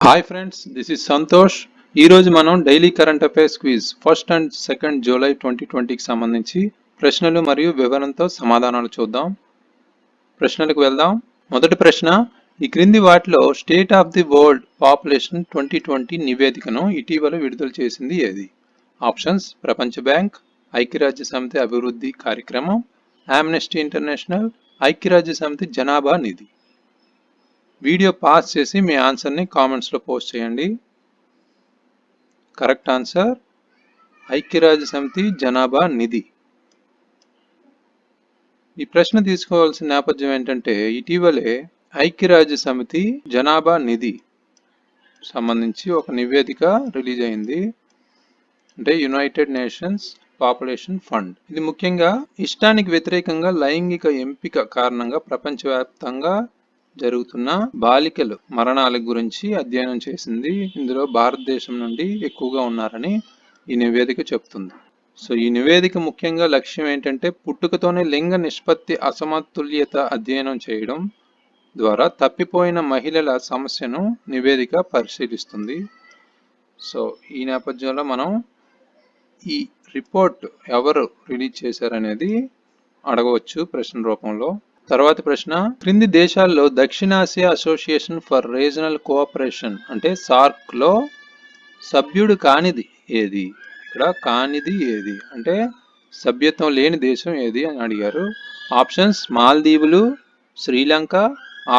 Hi friends, this is Santosh. ఈరోజు మనం daily current affairs quiz 1 and 2 July 2020కి సంబంధించి ప్రశ్నలు మరియు వివరణతో సమాధానాలు చూద్దాం. ప్రశ్నలకు వెళ్దాం. మొదటి ప్రశ్న, ఈ క్రింది వాటిలో state of the world population 2020 నివేదికను ఇటీవల విడుదల చేసింది ఏది? ఆప్షన్స్: ప్రపంచ బ్యాంక్, ఐక్యరాజ్య సమితి అభివృద్ధి కార్యక్రమం, ఆమ్నెస్టీ ఇంటర్నేషనల్, ఐక్యరాజ్య సమితి జనాభా నిధి. వీడియో పాజ్ చేసి మీ ఆన్సర్ని కామెంట్స్లో పోస్ట్ చేయండి. కరెక్ట్ ఆన్సర్ ఐక్యరాజ్య సమితి జనాభా నిధి. ఈ ప్రశ్న తీసుకోవాల్సిన నేపథ్యం ఏంటంటే, ఇటీవలే ఐక్యరాజ్య సమితి జనాభా నిధి సంబంధించి ఒక నివేదిక రిలీజ్ అయింది. అంటే యునైటెడ్ నేషన్స్ పాపులేషన్ ఫండ్. ఇది ముఖ్యంగా ఇష్టానికి వ్యతిరేకంగా లైంగిక ఎంపిక కారణంగా ప్రపంచవ్యాప్తంగా జరుగుతున్న బాలికలు మరణాల గురించి అధ్యయనం చేసింది. ఇందులో భారతదేశం నుండి ఎక్కువగా ఉన్నారని ఈ నివేదిక చెప్తుంది. సో ఈ నివేదిక ముఖ్యంగా లక్ష్యం ఏంటంటే, పుట్టుకతోనే లింగ నిష్పత్తి అసమతుల్యత అధ్యయనం చేయడం ద్వారా తప్పిపోయిన మహిళల సమస్యను నివేదిక పరిశీలిస్తుంది. సో ఈ నేపథ్యంలో మనం ఈ రిపోర్ట్ ఎవరు రిలీజ్ చేశారనేది అడగవచ్చు ప్రశ్న రూపంలో. తర్వాత ప్రశ్న, క్రింది దేశాల్లో దక్షిణాసియా అసోసియేషన్ ఫర్ రీజనల్ కోఆపరేషన్ అంటే సార్క్ లో సభ్యుడు కానిది ఏది? ఇక్కడ కానిది ఏది అంటే సభ్యత్వం లేని దేశం ఏది అని అడిగారు. ఆప్షన్స్: మాల్దీవులు, Sri Lanka,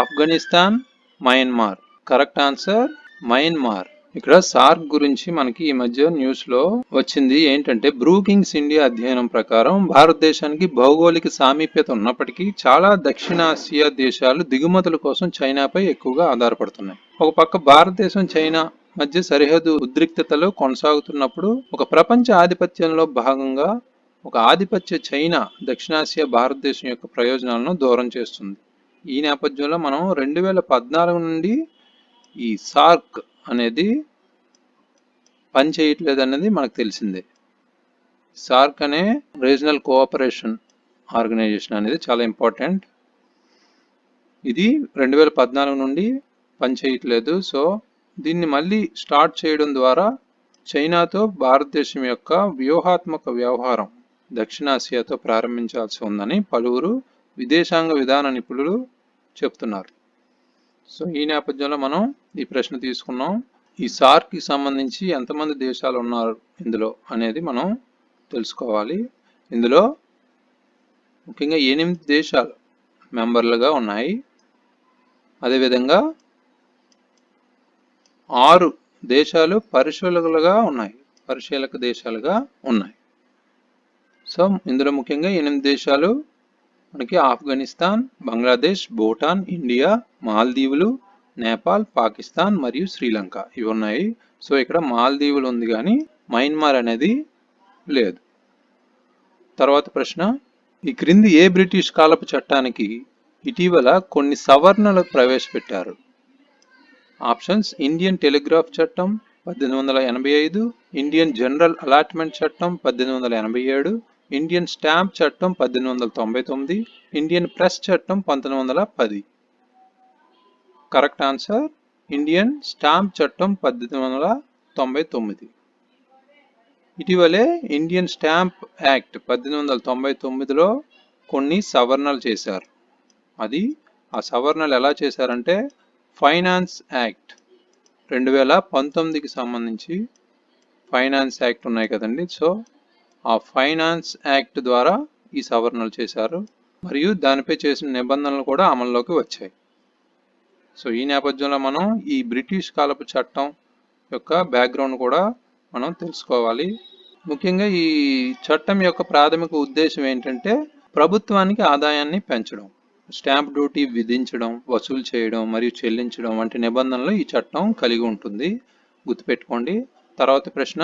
Afghanistan, Myanmar. Correct answer Myanmar. ఇక్కడ సార్క్ గురించి మనకి ఈ మధ్య న్యూస్ లో వచ్చింది ఏంటంటే, బ్రూకింగ్స్ ఇండియా అధ్యయనం ప్రకారం భారతదేశానికి భౌగోళిక సామీప్యత ఉన్నప్పటికీ చాలా దక్షిణాసియా దేశాలు దిగుమతుల కోసం చైనాపై ఎక్కువగా ఆధారపడుతున్నాయి. ఒక పక్క భారతదేశం చైనా మధ్య సరిహద్దు ఉద్రిక్తతలు కొనసాగుతున్నప్పుడు ఒక ప్రపంచ ఆధిపత్యంలో భాగంగా ఒక ఆధిపత్య చైనా దక్షిణాసియా భారతదేశం యొక్క ప్రయోజనాలను దూరం చేస్తుంది. ఈ నేపథ్యంలో మనం 2014 నుండి ఈ సార్క్ అనేది పని చేయట్లేదు అనేది మనకు తెలిసిందే. సార్క్ అనే రీజనల్ కోఆపరేషన్ ఆర్గనైజేషన్ అనేది చాలా ఇంపార్టెంట్. ఇది 2014 నుండి పని చేయట్లేదు. సో దీన్ని మళ్ళీ స్టార్ట్ చేయడం ద్వారా చైనాతో భారతదేశం యొక్క వ్యూహాత్మక వ్యవహారం దక్షిణాసియాతో ప్రారంభించాల్సి ఉందని పలువురు విదేశాంగ విధాన నిపుణులు చెప్తున్నారు. సో ఈ నేపథ్యంలో మనం ఈ ప్రశ్న తీసుకున్నాం. ఈ సార్క్కి సంబంధించి ఎంతమంది దేశాలు ఉన్నారు ఇందులో అనేది మనం తెలుసుకోవాలి. ఇందులో ముఖ్యంగా 8 దేశాలు మెంబర్లుగా ఉన్నాయి. అదేవిధంగా 6 దేశాలు పరిశీలక దేశాలుగా ఉన్నాయి. సో ఇందులో ముఖ్యంగా 8 దేశాలు మనకి ఆఫ్ఘనిస్తాన్, బంగ్లాదేశ్, భూటాన్, ఇండియా, మాల్దీవులు, నేపాల్, పాకిస్తాన్ మరియు శ్రీలంక ఇవి ఉన్నాయి. సో ఇక్కడ మాల్దీవులు ఉంది కానీ మయన్మార్ అనేది లేదు. తర్వాత ప్రశ్న, ఈ క్రింది ఏ బ్రిటిష్ కాలపు చట్టానికి ఇటీవల కొన్ని సవరణలు ప్రవేశపెట్టారు? ఆప్షన్స్: ఇండియన్ టెలిగ్రాఫ్ చట్టం 1885, ఇండియన్ జనరల్ అలాట్మెంట్ చట్టం 1887, ఇండియన్ స్టాంప్ చట్టం 1899, ఇండియన్ ప్రెస్ చట్టం 1910. కరెక్ట్ ఆన్సర్ ఇండియన్ స్టాంప్ చట్టం 1899. ఇటీవలే ఇండియన్ స్టాంప్ యాక్ట్ 1899లో కొన్ని సవరణలు చేశారు. ఆ సవరణలు ఎలా చేశారంటే, ఫైనాన్స్ యాక్ట్ 2019కి సంబంధించి ఫైనాన్స్ యాక్ట్ ఉన్నాయి కదండి. సో ఆ ఫైనాన్స్ యాక్ట్ ద్వారా ఈ సవరణలు చేశారు మరియు దానిపై చేసిన నిబంధనలు కూడా అమల్లోకి వచ్చాయి. సో ఈ నేపథ్యంలో మనం ఈ బ్రిటిష్ కాలపు చట్టం యొక్క బ్యాక్గ్రౌండ్ కూడా మనం తెలుసుకోవాలి. ముఖ్యంగా ఈ చట్టం యొక్క ప్రాథమిక ఉద్దేశం ఏంటంటే, ప్రభుత్వానికి ఆదాయాన్ని పెంచడం, స్టాంప్ డ్యూటీ విధించడం, వసూలు చేయడం మరియు చెల్లించడం వంటి నిబంధనలు ఈ చట్టం కలిగి ఉంటుంది. గుర్తుపెట్టుకోండి. తర్వాత ప్రశ్న,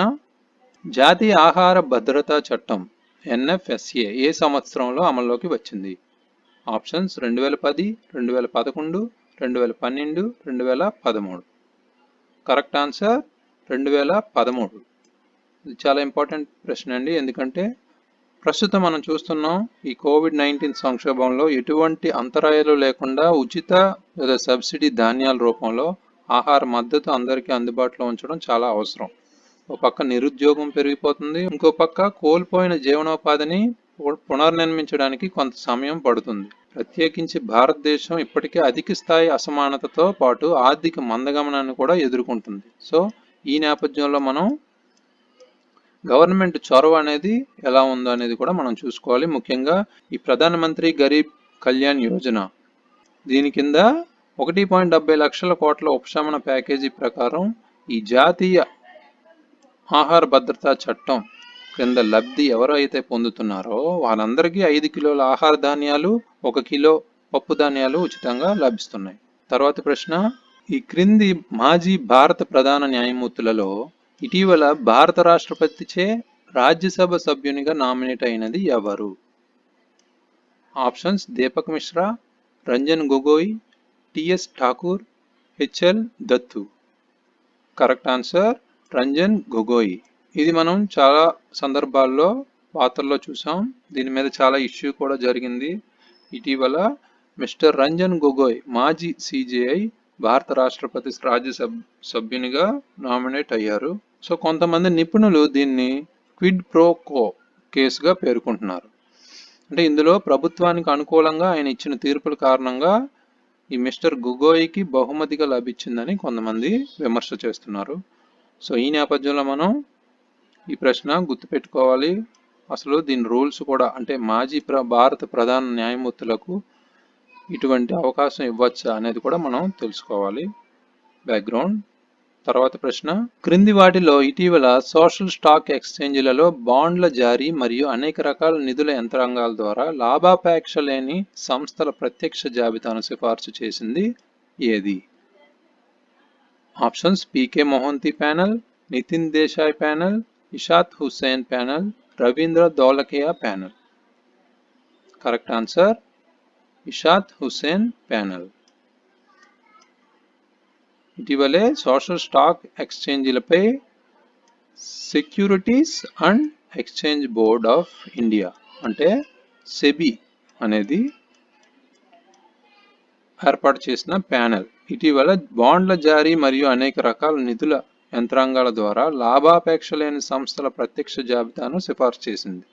జాతీయ ఆహార భద్రతా చట్టం NFSA ఏ సంవత్సరంలో అమల్లోకి వచ్చింది? ఆప్షన్స్: 2010, 2011, 2012, 2013. Correct answer 2013. ఇది చాలా ఇంపార్టెంట్ ప్రశ్న అండి. ఎందుకంటే ప్రస్తుతం మనం చూస్తున్నాం ఈ COVID-19 సంక్షోభంలో ఎటువంటి అంతరాయాలు లేకుండా ఉచిత లేదా సబ్సిడీ ధాన్యాల రూపంలో ఆహార మద్దతు అందరికీ అందుబాటులో ఉంచడం చాలా అవసరం. ఒక పక్క నిరుద్యోగం పెరిగిపోతుంది, ఇంకో పక్క కోల్పోయిన జీవనోపాధిని పునర్నిర్మించడానికి కొంత సమయం పడుతుంది. ప్రత్యేకించి భారతదేశం ఇప్పటికే అధిక స్థాయి అసమానతతో పాటు ఆర్థిక మందగమనాన్ని కూడా ఎదుర్కొంటుంది. సో ఈ నేపథ్యంలో మనం గవర్నమెంట్ చొరవ అనేది ఎలా ఉందో అనేది కూడా మనం చూసుకోవాలి. ముఖ్యంగా ఈ ప్రధానమంత్రి గరీబ్ కళ్యాణ్ యోజన, దీని కింద 1.70 లక్షల కోట్ల ఉపశమన ప్యాకేజీ ప్రకారం ఈ జాతీయ ఆహార భద్రతా చట్టం క్రింద లబ్ధి ఎవరైతే పొందుతున్నారో వాళ్ళందరికీ 5 కిలోల ఆహార ధాన్యాలు, 1 కిలో పప్పు ధాన్యాలు ఉచితంగా లభిస్తున్నాయి. తర్వాత ప్రశ్న, ఈ క్రింది మాజీ భారత ప్రధాన న్యాయమూర్తులలో ఇటీవల భారత రాష్ట్రపతిచే రాజ్యసభ సభ్యునిగా నామినేట్ అయినది ఎవరు? Options: Deepak Mishra, Ranjan Gogoi, TS Thakur, HL Dattu. Correct answer Ranjan Gogoi. ఇది మనం చాలా సందర్భాల్లో వార్తల్లో చూసాం. దీని మీద చాలా ఇష్యూ కూడా జరిగింది. ఇటీవల మిస్టర్ రంజన్ గొగోయ్ మాజీ సిజేఐ భారత రాష్ట్రపతి రాజ్యసభ సభ్యునిగా నామినేట్ అయ్యారు. సో కొంతమంది నిపుణులు దీన్ని క్విడ్ ప్రో కో కేసుగా పేర్కొంటున్నారు. అంటే ఇందులో ప్రభుత్వానికి అనుకూలంగా ఆయన ఇచ్చిన తీర్పుల కారణంగా ఈ మిస్టర్ గొగోయ్కి బహుమతిగా లభించిందని కొంతమంది విమర్శ చేస్తున్నారు. సో ఈ నేపథ్యంలో మనం ఈ ప్రశ్న గుర్తుపెట్టుకోవాలి. అసలు దీని రూల్స్ కూడా, అంటే మాజీ భారత ప్రధాన న్యాయమూర్తులకు ఇటువంటి అవకాశం ఇవ్వచ్చా అనేది కూడా మనం తెలుసుకోవాలి, బ్యాక్గ్రౌండ్. తర్వాత ప్రశ్న, క్రింది వాటిలో ఇటీవల సోషల్ స్టాక్ ఎక్స్చేంజ్లలో బాండ్ల జారీ మరియు అనేక రకాల నిధుల యంత్రాంగాల ద్వారా లాభాపేక్ష లేని సంస్థల ప్రత్యక్ష జాబితాను సిఫార్సు చేసింది ఏది? Options: PK Mohanty panel, Nitin Desai panel, Ishat Hussain panel, Ravindra Dholakia panel. Correct answer Ishat Hussain panel. ఇటీవలే సోషల్ స్టాక్ ఎక్స్చేంజీలపై securities and exchange board of India అంటే సెబీ అనేది ఏర్పాటు చేసిన ప్యానెల్ ఇటీవల బాండ్ల జారీ మరియు అనేక రకాల నిధుల యంత్రాంగాల ద్వారా లాభాపేక్ష లేని సంస్థల ప్రత్యక్ష జాబితాను సిఫార్సు చేసింది.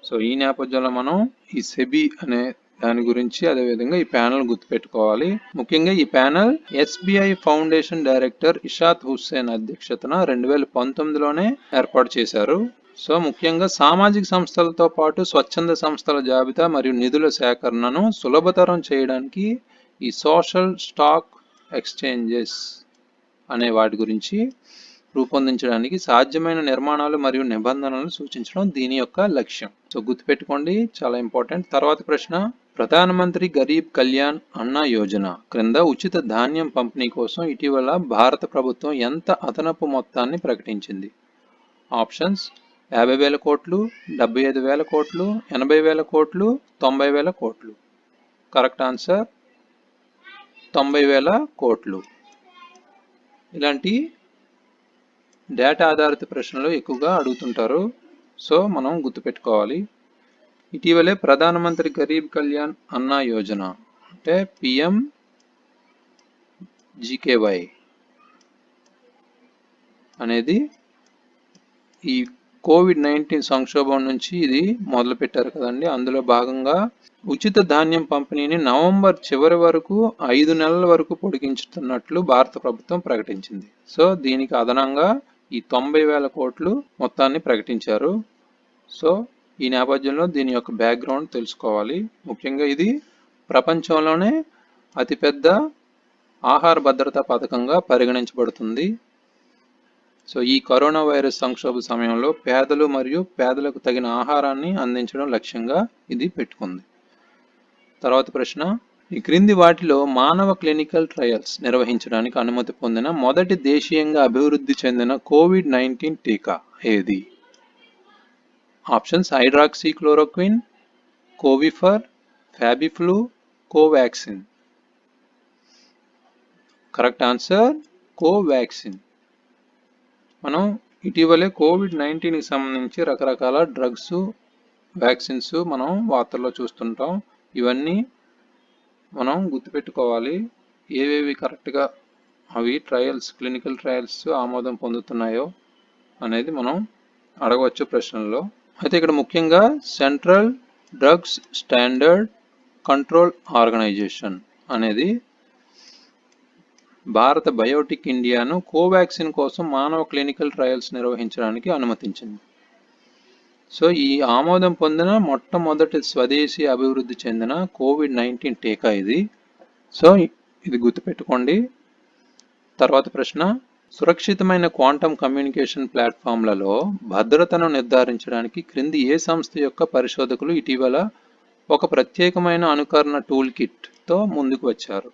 సో ఈ నేపథ్యంలో మనం ఈ సెబీ అనే దాని గురించి, అదేవిధంగా ఈ ప్యానెల్ గుర్తుపెట్టుకోవాలి. ముఖ్యంగా ఈ panel SBI foundation director Ishaat Hussain అధ్యక్షతన 2019లోనే ఏర్పాటు చేశారు. సో ముఖ్యంగా సామాజిక సంస్థలతో పాటు స్వచ్ఛంద సంస్థల జాబితా మరియు నిధుల సేకరణను సులభతరం చేయడానికి ఈ సోషల్ స్టాక్ ఎక్స్చేంజెస్ అనే వాటి గురించి రూపొందించడానికి సాధ్యమైన నిర్మాణాలు మరియు నిబంధనలను సూచించడం దీని యొక్క లక్ష్యం. సో గుర్తుపెట్టుకోండి, చాలా ఇంపార్టెంట్. తర్వాత ప్రశ్న, ప్రధానమంత్రి గరీబ్ కళ్యాణ్ అన్న యోజన క్రింద ఉచిత ధాన్యం పంపిణీ కోసం ఇటీవల భారత ప్రభుత్వం ఎంత అదనపు మొత్తాన్ని ప్రకటించింది? ఆప్షన్స్: 50,000 కోట్లు, 75,000 కోట్లు, 80,000 కోట్లు, 90,000 కోట్లు. కరెక్ట్ ఆన్సర్ 90,000 కోట్లు. ఇలాంటి డేటా ఆధారిత ప్రశ్నలు ఎక్కువగా అడుగుతుంటారు. సో మనం గుర్తుపెట్టుకోవాలి. ఇటీవలే ప్రధానమంత్రి గరీబ్ కళ్యాణ్ అన్న యోజన అంటే PMGKY అనేది ఈ కోవిడ్-19 సంక్షోభం నుంచి ఇది మొదలు పెట్టారు కదండి. అందులో భాగంగా ఉచిత ధాన్యం పంపిణీని నవంబర్ చివరి వరకు 5 నెలల వరకు పొడిగించుతున్నట్లు భారత ప్రభుత్వం ప్రకటించింది. సో దీనికి అదనంగా ఈ 90,000 కోట్లు మొత్తాన్ని ప్రకటించారు. సో ఈ నేపథ్యంలో దీని యొక్క బ్యాక్గ్రౌండ్ తెలుసుకోవాలి. ముఖ్యంగా ఇది ప్రపంచంలోనే అతిపెద్ద ఆహార భద్రతా పథకంగా పరిగణించబడుతుంది. సో ఈ కరోనా వైరస్ సంక్షోభ సమయంలో పేదలు మరియు పేదలకు తగిన ఆహారాన్ని అందించడం లక్ష్యంగా ఇది పెట్టుకుంది. తర్వాత ప్రశ్న, ఈ క్రింది వాటిలో మానవ క్లినికల్ ట్రయల్స్ నిర్వహించడానికి అనుమతి పొందిన మొదటి దేశీయంగా అభివృద్ధి చెందిన కోవిడ్-19 టీకా ఏది? Options: hydroxychloroquine, Covifor, Fabiflu, Covaxin. Correct answer Covaxin. మనం ఇటీవలే కోవిడ్-19కి సంబంధించి రకరకాల డ్రగ్స్, వ్యాక్సిన్స్ మనం వార్తల్లో చూస్తుంటాం. ఇవన్నీ మనం గుర్తుపెట్టుకోవాలి. ఏవేవి కరెక్ట్గా అవి క్లినికల్ ట్రయల్స్ ఆమోదం పొందుతున్నాయో అనేది మనం అడగవచ్చు ప్రశ్నల్లో. అయితే ఇక్కడ ముఖ్యంగా central drugs standard control organisation అనేది భారత బయోటిక్ ఇండియాను కోవాక్సిన్ కోసం మానవ క్లినికల్ ట్రయల్స్ నిర్వహించడానికి అనుమతించింది. సో ఈ ఆమోదం పొందిన మొట్టమొదటి స్వదేశీ అభివృద్ధి చెందిన కోవిడ్-19 టీకా ఇది. సో ఇది గుర్తుపెట్టుకోండి. తర్వాత ప్రశ్న, సురక్షితమైన క్వాంటం కమ్యూనికేషన్ ప్లాట్ఫామ్లలో భద్రతను నిర్ధారించడానికి క్రింది ఏ సంస్థ యొక్క పరిశోధకులు ఇటీవల ఒక ప్రత్యేకమైన అనుకరణ టూల్ కిట్తో ముందుకు వచ్చారు?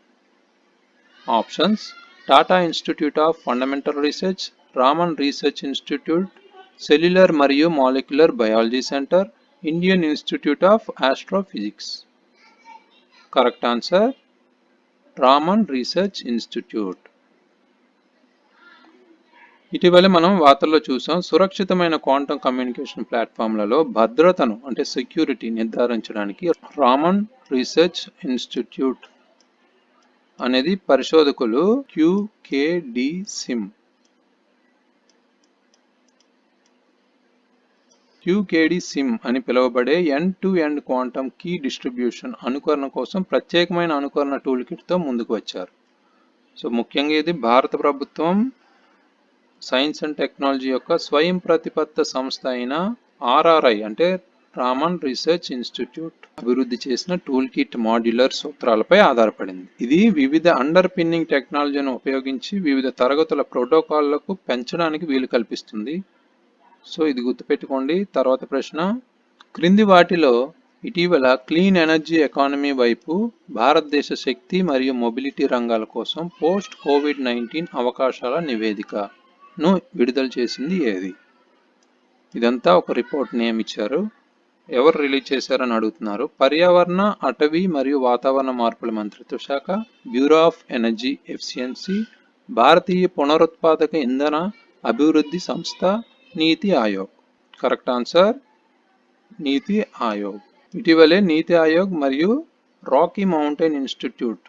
Options: Tata institute of fundamental research, Raman research institute, cellular మరియు molecular biology centre, Indian institute of astrophysics. Correct answer Raman research institute. ఇటీవలే మనం వార్తల్లో చూసాం, సురక్షితమైన క్వాంటం కమ్యూనికేషన్ ప్లాట్ఫామ్లలో భద్రతను అంటే సెక్యూరిటీ నిర్ధారించడానికి రామన్ రీసెర్చ్ ఇన్స్టిట్యూట్ అనేది పరిశోధకులు క్యూకేడి సిమ్ అని పిలువబడే end to end quantum key distribution అనుకరణ కోసం ప్రత్యేకమైన అనుకరణ టూల్ కిట్తో ముందుకు వచ్చారు. సో ముఖ్యంగా ఇది భారత ప్రభుత్వం సైన్స్ అండ్ టెక్నాలజీ యొక్క స్వయం ప్రతిపత్త సంస్థ అయిన ఆర్ఆర్ఐ అంటే రామన్ రీసెర్చ్ ఇన్స్టిట్యూట్ అభివృద్ధి చేసిన టూల్ కిట్ మాడ్యులర్ సూత్రాలపై ఆధారపడింది. ఇది వివిధ అండర్ పిన్నింగ్ టెక్నాలజీని ఉపయోగించి వివిధ తరగతుల ప్రోటోకాల్లకు పెంచడానికి వీలు కల్పిస్తుంది. సో ఇది గుర్తుపెట్టుకోండి. తర్వాత ప్రశ్న, క్రింది వాటిలో ఇటీవల క్లీన్ ఎనర్జీ ఎకానమీ వైపు భారతదేశ శక్తి మరియు మొబిలిటీ రంగాల కోసం పోస్ట్ కోవిడ్-19 అవకాశాల నివేదికను విడుదల చేసింది ఏది? ఇదంతా ఒక రిపోర్ట్ నేమ్ ఇచ్చారు, ఎవరు రిలీజ్ చేశారని అడుగుతున్నారు. పర్యావరణ, అటవీ మరియు వాతావరణ మార్పుల మంత్రిత్వ శాఖ, బ్యూరో ఆఫ్ ఎనర్జీ ఎఫిషియన్సీ, భారతీయ పునరుత్పాదక ఇంధన అభివృద్ధి సంస్థ, నీతి ఆయోగ్. కరెక్ట్ ఆన్సర్ నీతి ఆయోగ్. ఇటీవలే నీతి ఆయోగ్ మరియు రాకీ మౌంటైన్ ఇన్స్టిట్యూట్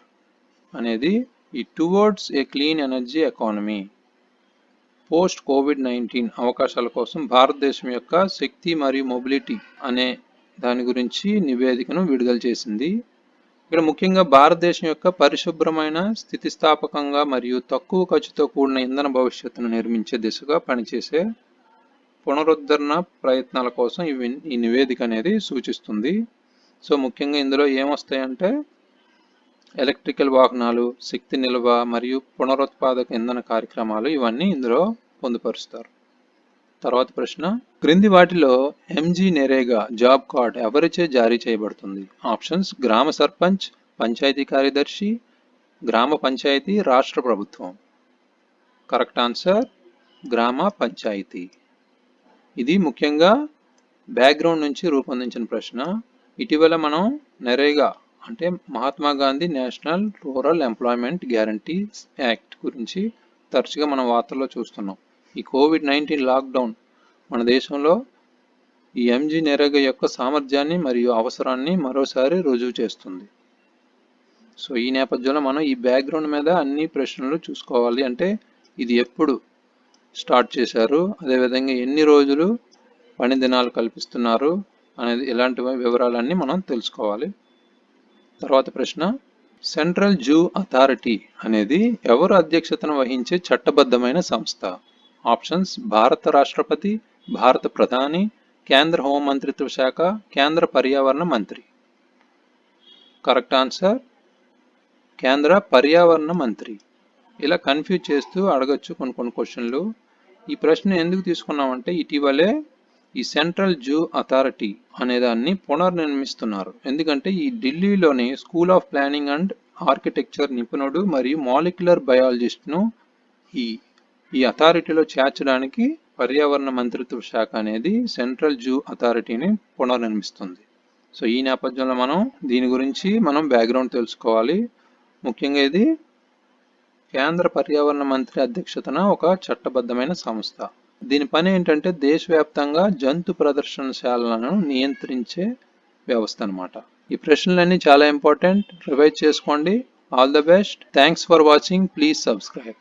అనేది ఈ towards a clean energy economy post COVID-19 అవకాశాల కోసం భారతదేశం యొక్క శక్తి మరియు మొబిలిటీ అనే దాని గురించి నివేదికను విడుదల చేసింది. ఇక్కడ ముఖ్యంగా భారతదేశం యొక్క పరిశుభ్రమైన, స్థితిస్థాపకంగా మరియు తక్కువ ఖర్చుతో కూడిన ఇంధన భవిష్యత్తును నిర్మించే దిశగా పనిచేసే పునరుద్ధరణ ప్రయత్నాల కోసం ఈ నివేదిక అనేది సూచిస్తుంది. సో ముఖ్యంగా ఇందులో ఏమొస్తాయంటే ఎలక్ట్రికల్ వాహనాలు, శక్తి నిల్వ మరియు పునరుత్పాదక ఇంధన కార్యక్రమాలు ఇవన్నీ ఇందులో పొందుపరుస్తారు. తర్వాత ప్రశ్న, క్రింది వాటిలో ఎంజీ నరేగా జాబ్ కార్డ్ ఎవరిచే జారీ చేయబడుతుంది? ఆప్షన్స్: గ్రామ సర్పంచ్, పంచాయతీ కార్యదర్శి, గ్రామ పంచాయతీ, రాష్ట్ర ప్రభుత్వం. కరెక్ట్ ఆన్సర్ గ్రామ పంచాయతీ. ఇది ముఖ్యంగా బ్యాక్గ్రౌండ్ నుంచి రూపొందించిన ప్రశ్న. ఇటీవల మనం నరేగా అంటే Mahatma Gandhi national rural employment guarantee act గురించి తరచుగా మనం వార్తల్లో చూస్తున్నాం. ఈ కోవిడ్-19 లాక్డౌన్ మన దేశంలో ఈ ఎంజీ నరేగా యొక్క సామర్థ్యాన్ని మరియు అవసరాన్ని మరోసారి రుజువు చేస్తుంది. సో ఈ నేపథ్యంలో మనం ఈ బ్యాక్గ్రౌండ్ మీద అన్ని ప్రశ్నలు చూసుకోవాలి. అంటే ఇది ఎప్పుడు స్టార్ట్ చేశారు, అదేవిధంగా ఎన్ని రోజులు పని దినాలు కల్పిస్తున్నారు అనేది ఇలాంటి వివరాలన్నీ మనం తెలుసుకోవాలి. తర్వాత ప్రశ్న, సెంట్రల్ జూ అథారిటీ అనేది ఎవరు అధ్యక్షతను వహించే చట్టబద్ధమైన సంస్థ? ఆప్షన్స్: భారత రాష్ట్రపతి, భారత ప్రధాని, కేంద్ర హోం మంత్రిత్వ శాఖ, కేంద్ర పర్యావరణ మంత్రి. కరెక్ట్ ఆన్సర్ కేంద్ర పర్యావరణ మంత్రి. ఇలా కన్ఫ్యూజ్ చేస్తూ అడగచ్చు కొన్ని క్వశ్చన్లు. ఈ ప్రశ్న ఎందుకు తీసుకున్నామంటే ఇటీవలే ఈ సెంట్రల్ జూ అథారిటీ అనేదాన్ని పునర్నిర్మిస్తున్నారు. ఎందుకంటే ఈ ఢిల్లీలోని school of planning and architecture నిపుణుడు మరియు మాలిక్యులర్ బయాలజిస్ట్ను ఈ అథారిటీలో చేర్చడానికి పర్యావరణ మంత్రిత్వ శాఖ అనేది సెంట్రల్ జూ అథారిటీని పునర్నిర్మిస్తుంది. సో ఈ నేపథ్యంలో దీని గురించి మనం బ్యాక్గ్రౌండ్ తెలుసుకోవాలి. ముఖ్యంగా ఇది కేంద్ర పర్యావరణ మంత్రి అధ్యక్షతన ఒక చట్టబద్ధమైన సంస్థ. దీని పని ఏంటంటే దేశవ్యాప్తంగా జంతు ప్రదర్శనశాలలను నియంత్రించే వ్యవస్థ అన్నమాట. ఈ ప్రశ్నలన్నీ చాలా ఇంపార్టెంట్, రివైజ్ చేసుకోండి. All the best. Thanks for watching. Please subscribe.